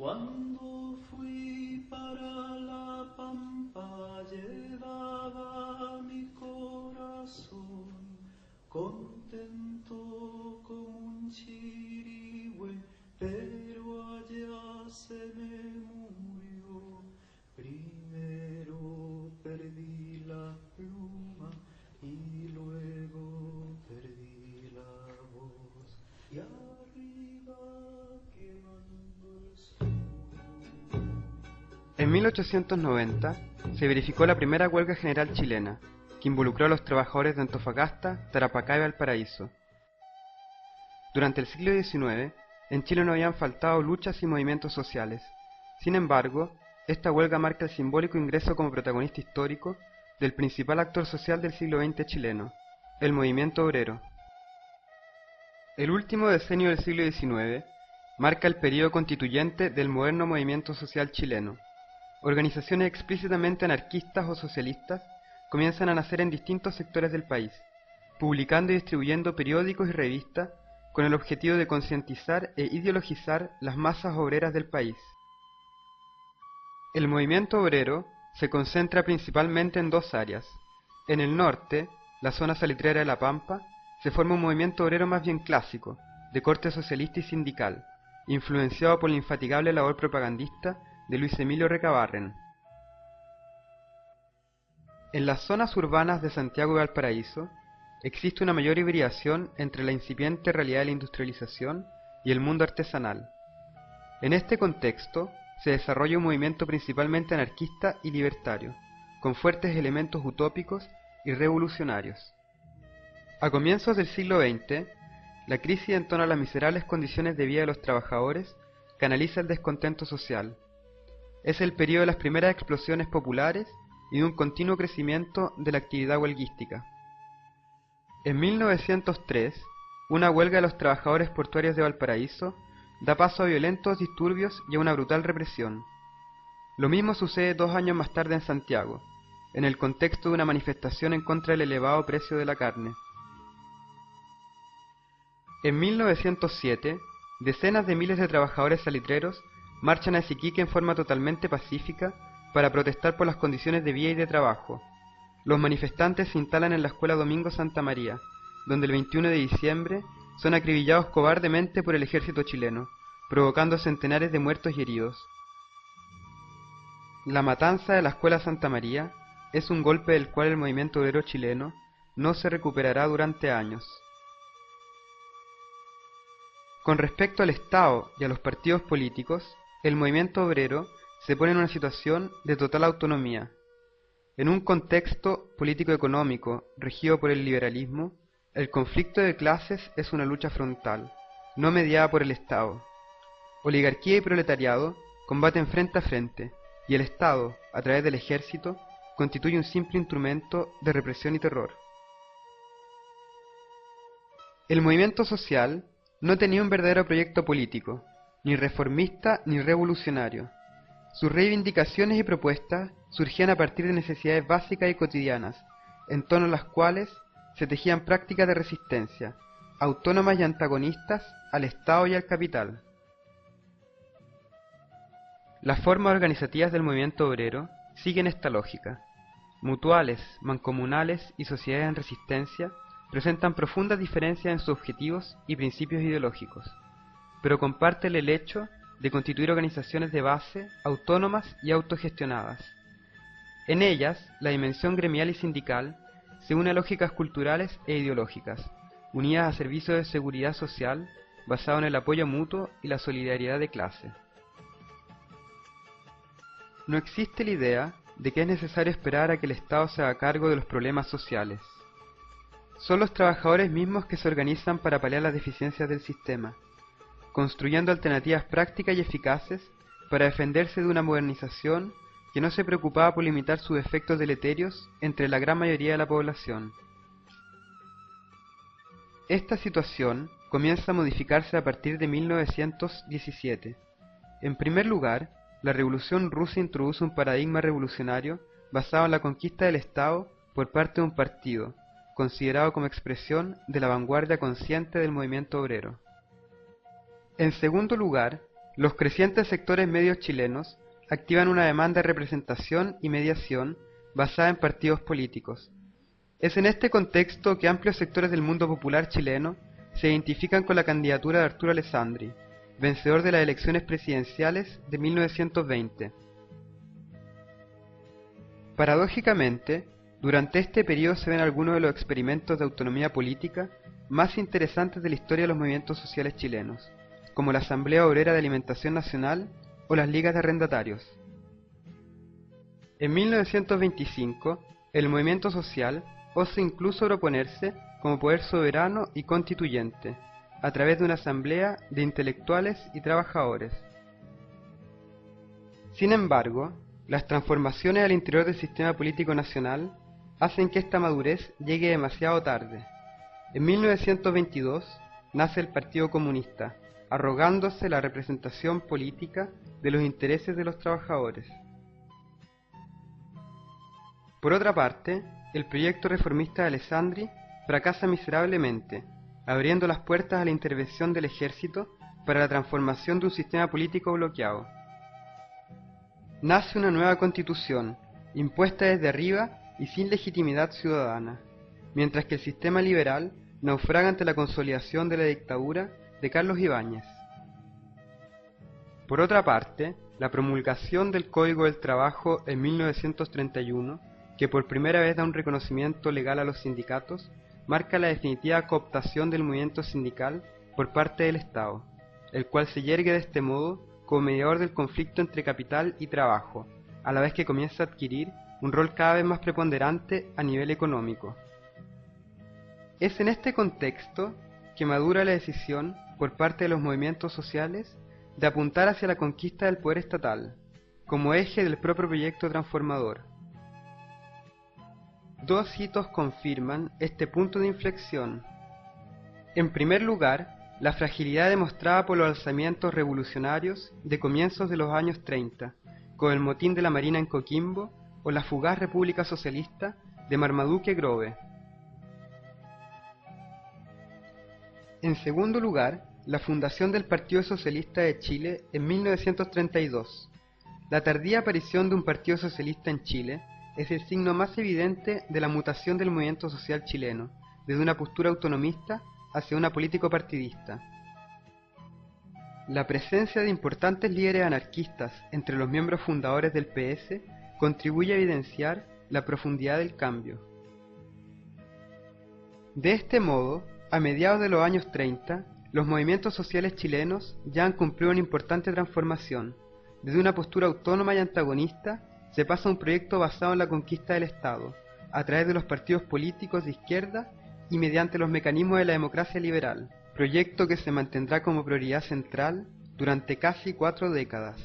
Cuando fui para la pampa llevaba mi corazón contento como un chirigüe, pero allá se me murió. Primero perdí la pluma y luego perdí la voz. Y arriba quemando el sol. En 1890 se verificó la primera huelga general chilena, que involucró a los trabajadores de Antofagasta, Tarapacá y Valparaíso. Durante el siglo XIX, en Chile no habían faltado luchas y movimientos sociales. Sin embargo, esta huelga marca el simbólico ingreso como protagonista histórico del principal actor social del siglo XX chileno, el movimiento obrero. El último decenio del siglo XIX marca el período constituyente del moderno movimiento social chileno. Organizaciones explícitamente anarquistas o socialistas comienzan a nacer en distintos sectores del país, publicando y distribuyendo periódicos y revistas con el objetivo de concientizar e ideologizar las masas obreras del país. El movimiento obrero se concentra principalmente en dos áreas. En el norte, la zona salitrera de La Pampa, se forma un movimiento obrero más bien clásico, de corte socialista y sindical, influenciado por la infatigable labor propagandista de Luis Emilio Recabarren. En las zonas urbanas de Santiago y Valparaíso existe una mayor hibridación entre la incipiente realidad de la industrialización y el mundo artesanal. En este contexto se desarrolla un movimiento principalmente anarquista y libertario, con fuertes elementos utópicos y revolucionarios. A comienzos del siglo XX, la crisis en torno a las miserables condiciones de vida de los trabajadores canaliza el descontento social. Es el periodo de las primeras explosiones populares y de un continuo crecimiento de la actividad huelguística. En 1903, una huelga de los trabajadores portuarios de Valparaíso da paso a violentos disturbios y a una brutal represión. Lo mismo sucede 2 años más tarde en Santiago, en el contexto de una manifestación en contra del elevado precio de la carne. En 1907, decenas de miles de trabajadores salitreros marchan hacia Iquique en forma totalmente pacífica para protestar por las condiciones de vida y de trabajo. Los manifestantes se instalan en la Escuela Domingo Santa María, donde el 21 de diciembre son acribillados cobardemente por el ejército chileno, provocando centenares de muertos y heridos. La matanza de la Escuela Santa María es un golpe del cual el movimiento obrero chileno no se recuperará durante años. Con respecto al Estado y a los partidos políticos, el movimiento obrero se pone en una situación de total autonomía. En un contexto político-económico regido por el liberalismo, el conflicto de clases es una lucha frontal, no mediada por el Estado. Oligarquía y proletariado combaten frente a frente, y el Estado, a través del ejército, constituye un simple instrumento de represión y terror. El movimiento social no tenía un verdadero proyecto político, ni reformista ni revolucionario. Sus reivindicaciones y propuestas surgían a partir de necesidades básicas y cotidianas, en torno a las cuales se tejían prácticas de resistencia, autónomas y antagonistas al Estado y al capital. Las formas organizativas del movimiento obrero siguen esta lógica. Mutuales, mancomunales y sociedades en resistencia presentan profundas diferencias en sus objetivos y principios ideológicos, pero comparten el hecho de constituir organizaciones de base autónomas y autogestionadas. En ellas, la dimensión gremial y sindical se une a lógicas culturales e ideológicas, unidas a servicios de seguridad social basados en el apoyo mutuo y la solidaridad de clase. No existe la idea de que es necesario esperar a que el Estado se haga cargo de los problemas sociales. Son los trabajadores mismos que se organizan para paliar las deficiencias del sistema, construyendo alternativas prácticas y eficaces para defenderse de una modernización que no se preocupaba por limitar sus efectos deleterios entre la gran mayoría de la población. Esta situación comienza a modificarse a partir de 1917. En primer lugar, la Revolución Rusa introduce un paradigma revolucionario basado en la conquista del Estado por parte de un partido, considerado como expresión de la vanguardia consciente del movimiento obrero. En segundo lugar, los crecientes sectores medios chilenos activan una demanda de representación y mediación basada en partidos políticos. Es en este contexto que amplios sectores del mundo popular chileno se identifican con la candidatura de Arturo Alessandri, vencedor de las elecciones presidenciales de 1920. Paradójicamente, durante este periodo se ven algunos de los experimentos de autonomía política más interesantes de la historia de los movimientos sociales chilenos, como la Asamblea Obrera de Alimentación Nacional o las ligas de arrendatarios. En 1925, el movimiento social osa incluso proponerse como poder soberano y constituyente, a través de una asamblea de intelectuales y trabajadores. Sin embargo, las transformaciones al interior del sistema político nacional hacen que esta madurez llegue demasiado tarde. En 1922 nace el Partido Comunista, arrogándose la representación política de los intereses de los trabajadores. Por otra parte, el proyecto reformista de Alessandri fracasa miserablemente, abriendo las puertas a la intervención del ejército para la transformación de un sistema político bloqueado. Nace una nueva constitución, impuesta desde arriba y sin legitimidad ciudadana, mientras que el sistema liberal naufraga ante la consolidación de la dictadura de Carlos Ibáñez. Por otra parte, la promulgación del Código del Trabajo en 1931, que por primera vez da un reconocimiento legal a los sindicatos, marca la definitiva cooptación del movimiento sindical por parte del Estado, el cual se yergue de este modo como mediador del conflicto entre capital y trabajo, a la vez que comienza a adquirir un rol cada vez más preponderante a nivel económico. Es en este contexto que madura la decisión por parte de los movimientos sociales de apuntar hacia la conquista del poder estatal, como eje del propio proyecto transformador. Dos hitos confirman este punto de inflexión. En primer lugar, la fragilidad demostrada por los alzamientos revolucionarios de comienzos de los años 30, con el motín de la Marina en Coquimbo o la fugaz República Socialista de Marmaduke Grove. En segundo lugar, la fundación del Partido Socialista de Chile en 1932. La tardía aparición de un Partido Socialista en Chile es el signo más evidente de la mutación del movimiento social chileno, desde una postura autonomista hacia una político-partidista. La presencia de importantes líderes anarquistas entre los miembros fundadores del PS contribuye a evidenciar la profundidad del cambio. De este modo, a mediados de los años 30, los movimientos sociales chilenos ya han cumplido una importante transformación. Desde una postura autónoma y antagonista, se pasa a un proyecto basado en la conquista del Estado, a través de los partidos políticos de izquierda y mediante los mecanismos de la democracia liberal, proyecto que se mantendrá como prioridad central durante casi 4 décadas.